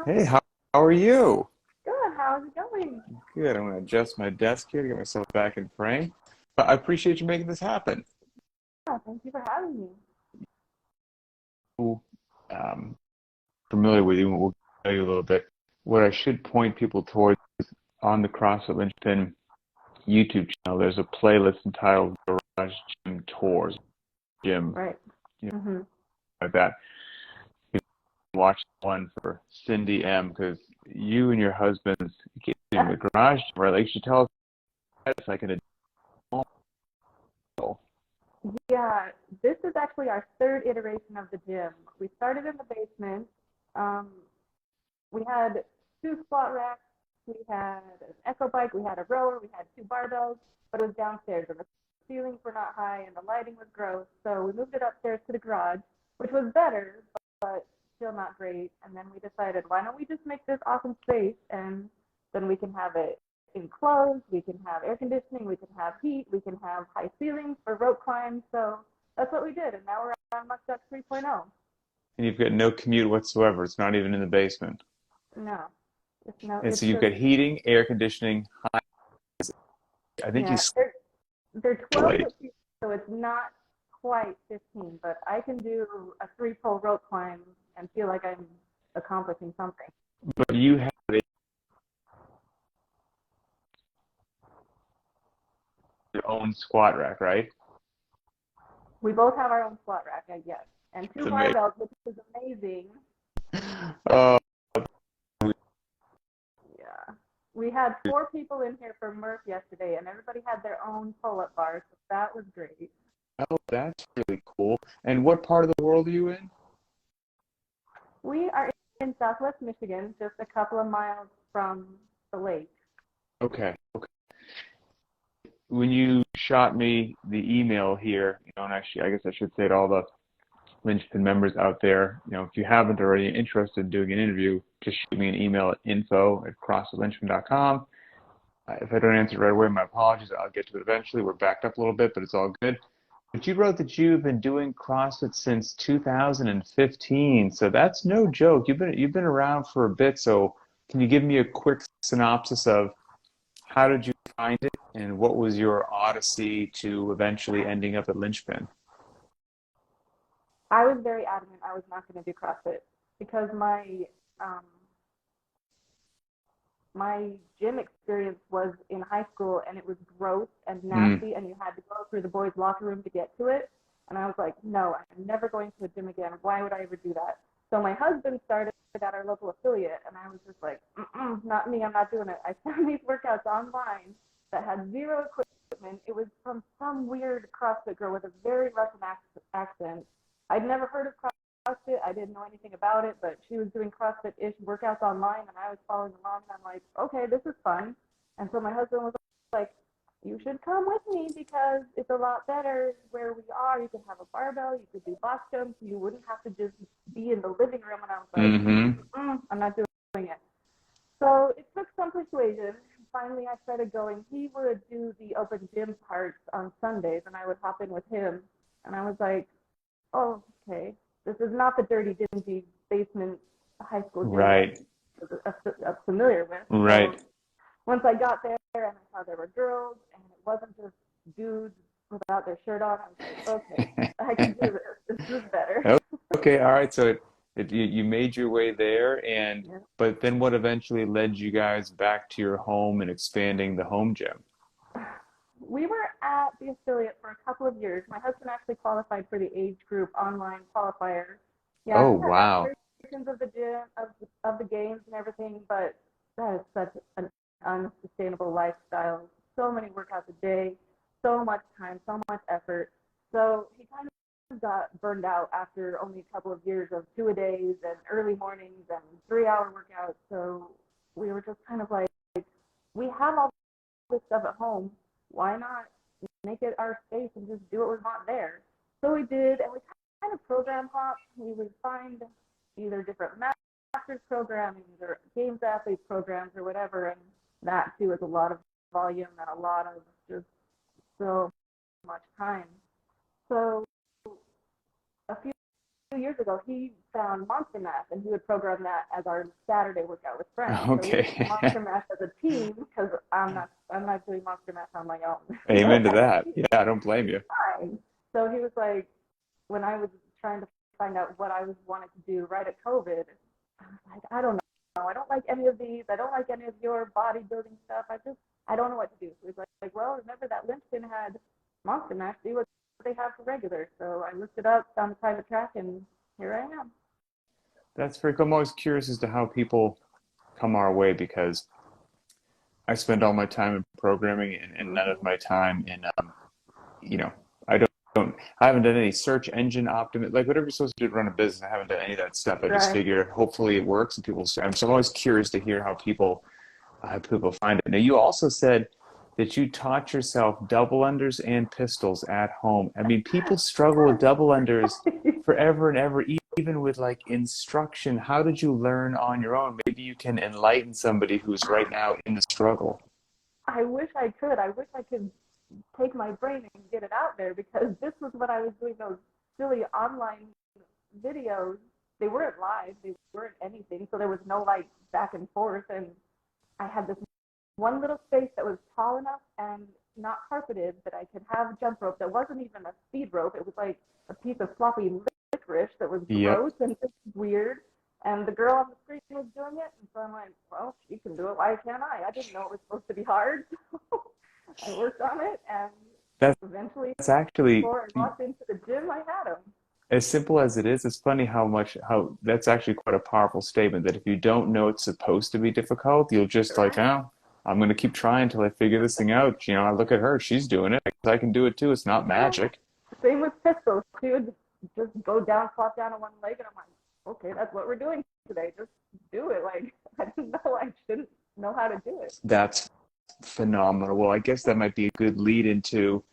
Hey, how are you? Good. How's it going? Good. I'm going to adjust my desk here to get myself back in frame. But I appreciate you making this happen. Yeah, thank you for having me. Who, familiar with you, we'll tell you a little bit. What I should point people towards on the CrossFit Linchpin YouTube channel, there's a playlist entitled Garage Gym Tours, Gym, Right. you know, hmm like that. You can watch one for Cindy M because you and your husband's in the garage gym, right? Like, you should tell us like an adult. Yeah, this is actually our third iteration of the gym. We started in the basement. Um, we had two squat racks. We had an echo bike. We had a rower. We had two barbells, but it was downstairs, and the ceilings were not high, and the lighting was gross. So we moved it upstairs to the garage, which was better, but still not great. And then we decided, why don't we just make this awesome space, and then we can have it enclosed. We can have air conditioning. We can have heat. We can have high ceilings for rope climbs. So that's what we did, and now we're on Muck Duck 3.0. And you've got no commute whatsoever. It's not even in the basement. No, it's no, And it's so you've just got heating, air conditioning. I think you yeah. They're 12 isolate, foot feet, so it's not quite 15, but I can do a three pole rope climb and feel like I'm accomplishing something. but you have your own squat rack, right? We both have our own squat rack, I guess, and two It's amazing. barbells, which is amazing. Oh, Yeah. We had four people in here for Murph yesterday, and everybody had their own pull up bars, so that was great. oh, that's really cool. And what part of the world are you in? We are in Southwest Michigan, just a couple of miles from the lake. Okay. Okay. When you shot me the email here, and actually, I guess I should say to all the Linchpin members out there, if you haven't already interested in doing an interview, just shoot me an email at info@crossfitlinchpin.com. If I don't answer right away, my apologies. I'll get to it eventually. We're backed up a little bit, but it's all good. But you wrote that you've been doing CrossFit since 2015, so that's no joke. You've been around for a bit. So can you give me a quick synopsis of how did you find it, and what was your odyssey to eventually ending up at Linchpin? I was very adamant I was not going to do CrossFit because um, my gym experience was in high school and it was gross and Mm, nasty and you had to go through the boys' locker room to get to it. And I was like, no, I'm never going to a gym again. Why would I ever do that? So my husband started at our local affiliate and I was just like, not me, I'm not doing it. I found these workouts online that had zero equipment. It was from some weird CrossFit girl with a very Russian accent. I'd never heard of CrossFit. I didn't know anything about it, but she was doing CrossFit-ish workouts online, and I was following along. And I'm like, okay, this is fun. And so my husband was like, you should come with me because it's a lot better where we are. You can have a barbell, you could do box jumps, you wouldn't have to just be in the living room. And I was like, mm-hmm. I'm not doing it. So it took some persuasion. Finally, I started going. He would do the open gym parts on Sundays, and I would hop in with him. And I was like, oh, okay, this is not the dirty, dingy basement high school gym that Right, I'm familiar with. So right. once I got there and I saw there were girls and it wasn't just dudes without their shirt on, I was like, okay, I can do this. This is better. Oh, okay, all right. So you made your way there, and Yeah. but then what eventually led you guys back to your home and expanding the home gym? We were at the affiliate for a couple of years. My husband actually qualified for the age group online qualifier. Yeah, Oh, he had wow. aspirations of the gym, of the games and everything, but that is such an unsustainable lifestyle. So many workouts a day, so much time, so much effort. So he kind of got burned out after only a couple of years of two-a-days and early mornings and 3 hour workouts. So we were just kind of like, we have all this stuff at home. Why not make it our space and just do what we want there? So we did, and we kind of program hopped. We would find either different masters programming or games athlete programs or whatever, and that too is a lot of volume and a lot of just so much time. So a few years ago, he found Monster Math, and he would program that as our Saturday workout with friends. So we did Okay. Monster Math as a team because I'm not doing Monster Math on my own. Amen to that. Yeah, I don't blame It's you. fine. So he was like, when I was trying to find out what I was wanting to do right at COVID, I was like, I don't know. I don't like any of these. I don't like any of your bodybuilding stuff. I don't know what to do. So he's like, well, remember that Linchpin had Monster Math. See what they have for regular. So I looked it up, found the private track, and here I am. That's very cool. I'm always curious as to how people come our way because I spend all my time in programming and none of Mm-hmm. my time in, you know, I I haven't done any search engine optimiz like whatever you're supposed to do to run a business. I haven't done any of that stuff. I just Right. figure hopefully it works and people, so I'm always curious to hear how people find it. Now, you also said that you taught yourself double unders and pistols at home. I mean, people struggle with double unders forever and ever, even with like instruction. How did you learn on your own? Maybe you can enlighten somebody who's right now in the struggle. I wish I could. I wish I could take my brain and get it out there because this was what I was doing, those silly online videos. They weren't live, they weren't anything, so there was no like back and forth. And I had this one little space that was tall enough and not carpeted that I could have a jump rope that wasn't even a speed rope. It was like a piece of floppy licorice that was Yep. gross and just weird. And the girl on the screen was doing it, and so I'm like, well, she can do it. Why can't I? I didn't know it was supposed to be hard. I worked on it, and That's, eventually, that's actually before I walked into the gym, I had them. as simple as it is. It's funny how that's actually quite a powerful statement that if you don't know it's supposed to be difficult, you'll just like, Right? oh, I'm going to keep trying until I figure this thing out. You know, I look at her, she's doing it. I can do it too. It's not Yeah. magic. Same with pistols. She would just go down, flop down on one leg, and I'm like, okay, that's what we're doing today. Just do it. Like, I didn't know I shouldn't know how to do it. That's phenomenal. Well, I guess that might be a good lead into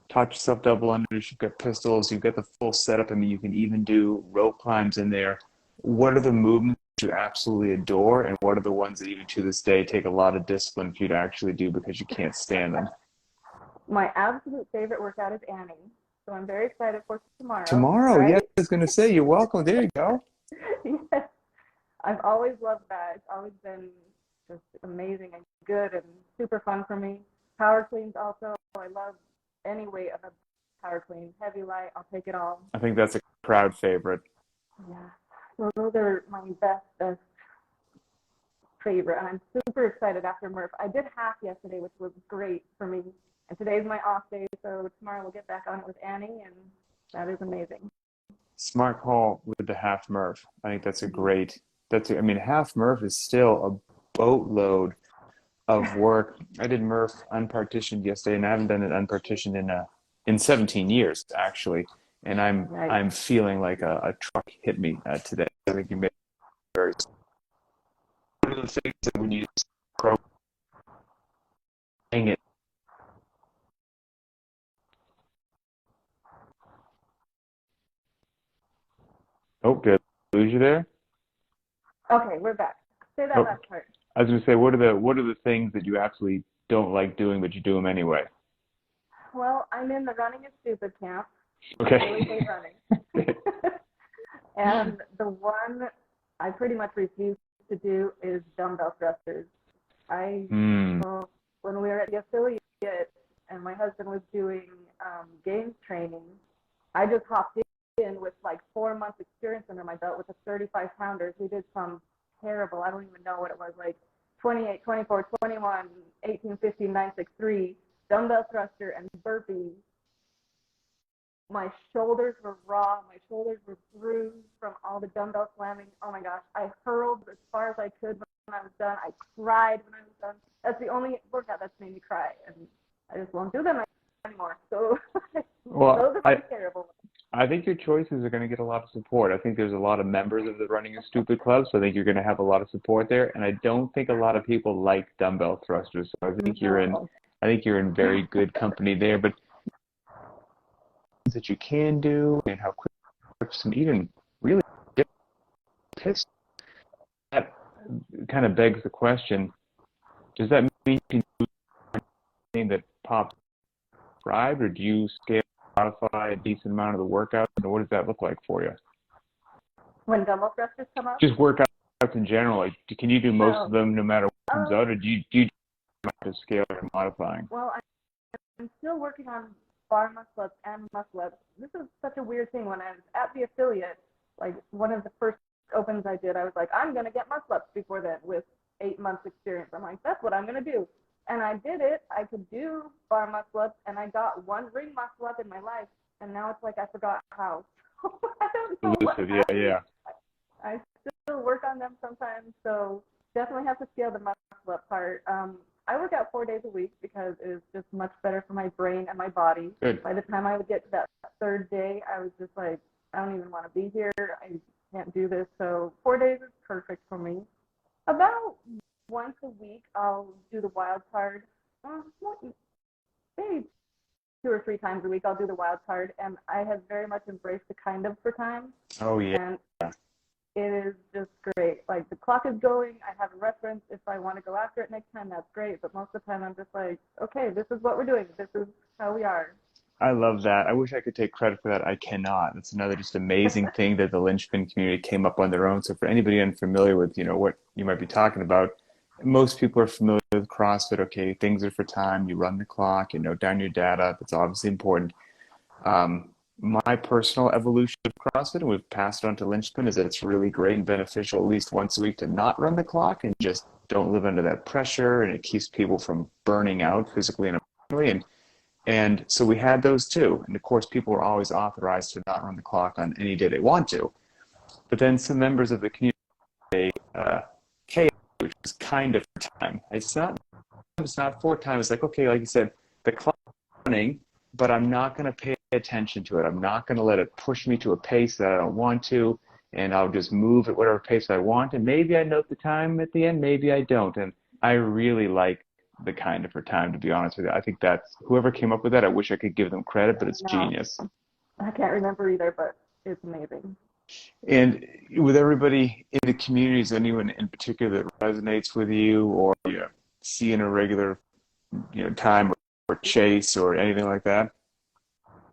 taught yourself double unders, you've got pistols, you've got the full setup. I mean, you can even do rope climbs in there. What are the movements you absolutely adore, and what are the ones that even to this day take a lot of discipline for you to actually do because you can't stand them? My absolute favorite workout is Annie, so I'm very excited for tomorrow. Tomorrow, yeah, Right? I was going to say, you're welcome. There you go. Yes. I've always loved that. It's always been just amazing and good and super fun for me. Power cleans also. I love any weight of a power clean. Heavy, light, I'll take it all. I think that's a crowd favorite. Yeah. So those are my best favorite. And I'm super excited after Murph. I did half yesterday, which was great for me. And today's my off day, so tomorrow we'll get back on it with Annie, and that is amazing. Smart call with the half Murph. I think that's a great, I mean, half Murph is still a boatload of work. I did Murph unpartitioned yesterday, and I haven't done it unpartitioned in 17 years actually. And Right. I'm feeling like a truck hit me today. I think you made very one of the things that when you program it. Oh, good. Lose you there? Okay, we're back. Say that Oh, last part. I was gonna say, what are the things that you absolutely don't like doing, but you do them anyway? Well, I'm in the running is stupid camp. I really hate Okay. running. And the one I pretty much refuse to do is dumbbell thrusters. I Hmm. well, when we were at the affiliate and my husband was doing games training, I just hopped in with like 4 months experience under my belt with the 35 pounders. We did some terrible, I don't even know what it was, like 28, 24, 21, 18, 15, 9, 6, 3, dumbbell thruster and burpees. My shoulders were raw. My shoulders were bruised from all the dumbbell slamming. Oh my gosh. I hurled as far as I could when I was done. I cried when I was done. That's the only workout that's made me cry. And I just won't do them anymore. So Well, those are my terrible ones. I think your choices are going to get a lot of support. I think there's a lot of members of the Running is Stupid Club, so I think you're going to have a lot of support there. And I don't think a lot of people like dumbbell thrusters, so No. I think you're in very good company there. But that you can do and how quick some even really pissed. That kind of begs the question: does that mean you can do anything that pops prescribed, or do you scale modify a decent amount of the workout, and what does that look like for you? When dumbbell thrusters come up. Just workouts in general. Like, can you do most of Oh, them no matter what comes um, out, or do you have to scale or modifying? well, I'm still working on bar muscle ups and muscle ups. This is such a weird thing. When I was at the affiliate, like one of the first opens I did, I was like, I'm gonna get muscle ups before then with 8 months experience. I'm like, that's what I'm gonna do. And I did it. I could do bar muscle ups, and I got one ring muscle up in my life, and now it's like I forgot how. I don't know what Elusive, yeah, happened. yeah. I still work on them sometimes, so definitely have to scale the muscle up part. I work out 4 days a week because it is just much better for my brain and my body. Good. By the time I would get to that third day, I was just like, I don't even want to be here. I can't do this. So 4 days is perfect for me. About once a week, I'll do the wild card. Maybe 2 or 3 times a week, I'll do the wild card, and I have very much embraced the kind of for time. Oh, yeah. And it is just great. Like the clock is going. I have a reference. If I want to go after it next time, that's great. But most of the time, I'm just like, okay, this is what we're doing. This is how we are. I love that. I wish I could take credit for that. I cannot. That's another just amazing thing that the Linchpin community came up on their own. So for anybody unfamiliar with, what you might be talking about, most people are familiar with CrossFit. Okay, things are for time. You run the clock, you note down your data. That's obviously important. My personal evolution of CrossFit, and we've passed it on to Linchpin, is that it's really great and beneficial at least once a week to not run the clock and just don't live under that pressure, and it keeps people from burning out physically and emotionally. And so we had those too. And of course, people were always authorized to not run the clock on any day they want to. But then some members of the community, chaos, which was kind of for time. It's not for time. It's like, okay, like you said, the clock is running, but I'm not going to pay attention to it. I'm not going to let it push me to a pace that I don't want to. And I'll just move at whatever pace I want. And maybe I note the time at the end, maybe I don't. And I really like the kind of for time, to be honest with you. I think that's whoever came up with that. I wish I could give them credit, but it's No, genius. I can't remember either, but it's amazing. And with everybody in the community, is anyone in particular that resonates with you, or you see in a regular, time, or chase, or anything like that?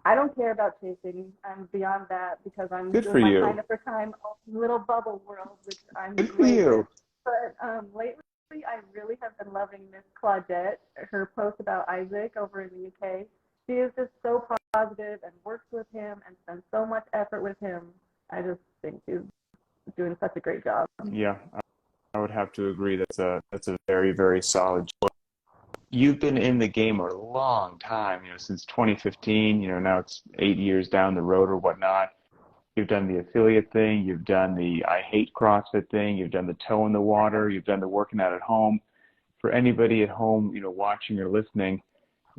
I don't care about chasing. I'm beyond that because I'm Good for doing my kind you. of for time little bubble world, which I'm Good for great with. you. But lately, I really have been loving Miss Claudette. Her post about Isaac over in the UK. She is just so positive and works with him and spends so much effort with him. I just think she's doing such a great job. Yeah, I would have to agree. That's a very, very solid choice. You've been in the game a long time, since 2015. Now it's 8 years down the road or whatnot. You've done the affiliate thing. You've done the I hate CrossFit thing. You've done the toe in the water. You've done the working out at home. For anybody at home, watching or listening,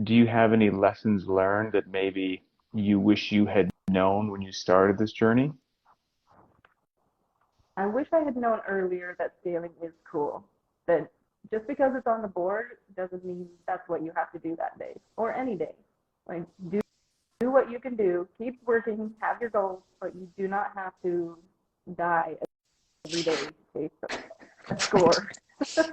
do you have any lessons learned that maybe you wish you had known when you started this journey? I wish I had known earlier that scaling is cool. That just because it's on the board doesn't mean that's what you have to do that day or any day. Like do what you can do, keep working, have your goals, but you do not have to die every day to chase a score.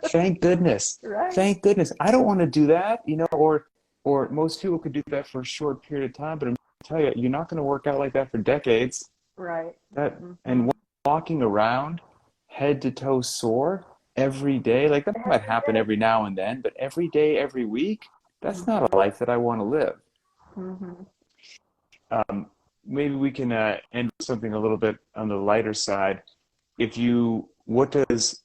Thank goodness. Right? Thank goodness. I don't want to do that, or most people could do that for a short period of time, but I'm going to tell you, you're not going to work out like that for decades. Right. That and Mm-hmm. walking around head to toe sore every day, like that might Every happen day. every now and then, but every day, every week, that's not Mm-hmm. a life that I want to live. Mm-hmm. Um, Maybe we can end with something a little bit on the lighter side. What does,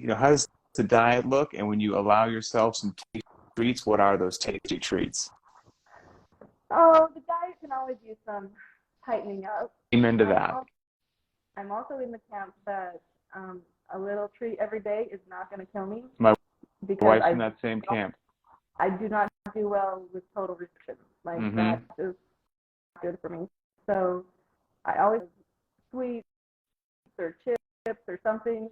how does the diet look? And when you allow yourself some tasty treats, what are those tasty treats? Oh, the diet can always use some tightening up. Amen to I'm that. also, I'm also in the camp that a little treat every day is not going to kill me My because wife's in that same camp. I do not do well with total restrictions. Like that Mm-hmm. is good for me. So I always have sweets or chips or something,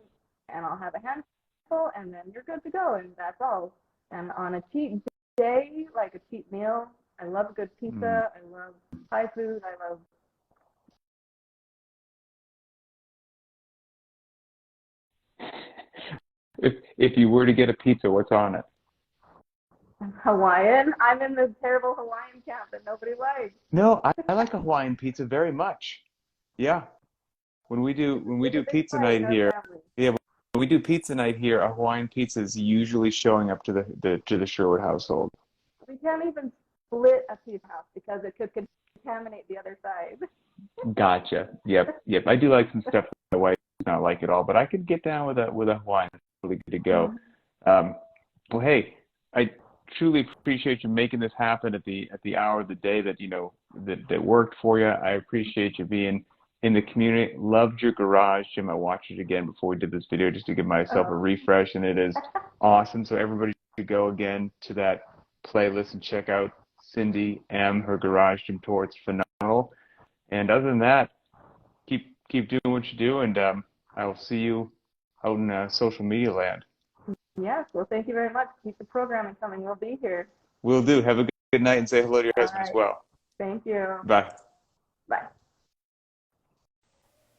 and I'll have a handful, and then you're good to go, and that's all. And on a cheat day, like a cheat meal, I love a good Mm. pizza. I love Thai food. I love If you were to get a pizza, what's on it? Hawaiian. I'm in the terrible Hawaiian camp that nobody likes. No, I like a Hawaiian pizza very much. Yeah. when we It's a do big pizza fight in night our here, family. yeah, when we do pizza night here, a Hawaiian pizza is usually showing up to the Sherwood household. We can't even split a pizza house because it could contaminate the other side. Gotcha. Yep, yep. I do like some stuff that my wife does not like at all, but I could get down with a Hawaiian. It's really good to go. Mhm. Um, well, hey, I truly appreciate you making this happen at the hour of the day that that worked for you. I appreciate you being in the community. Loved your garage gym. I watched it again before we did this video just to give myself a Oh. refresh, and it is awesome. So everybody should go again to that playlist and check out Cindy M. Her garage gym tour. It's phenomenal. And other than that, keep doing what you do, and I will see you out in social media land. Yes, well, thank you very much. Keep the programming coming. We'll be here. Will do. Have a good night and say hello to your All husband as right. well. Thank you. Bye. Bye.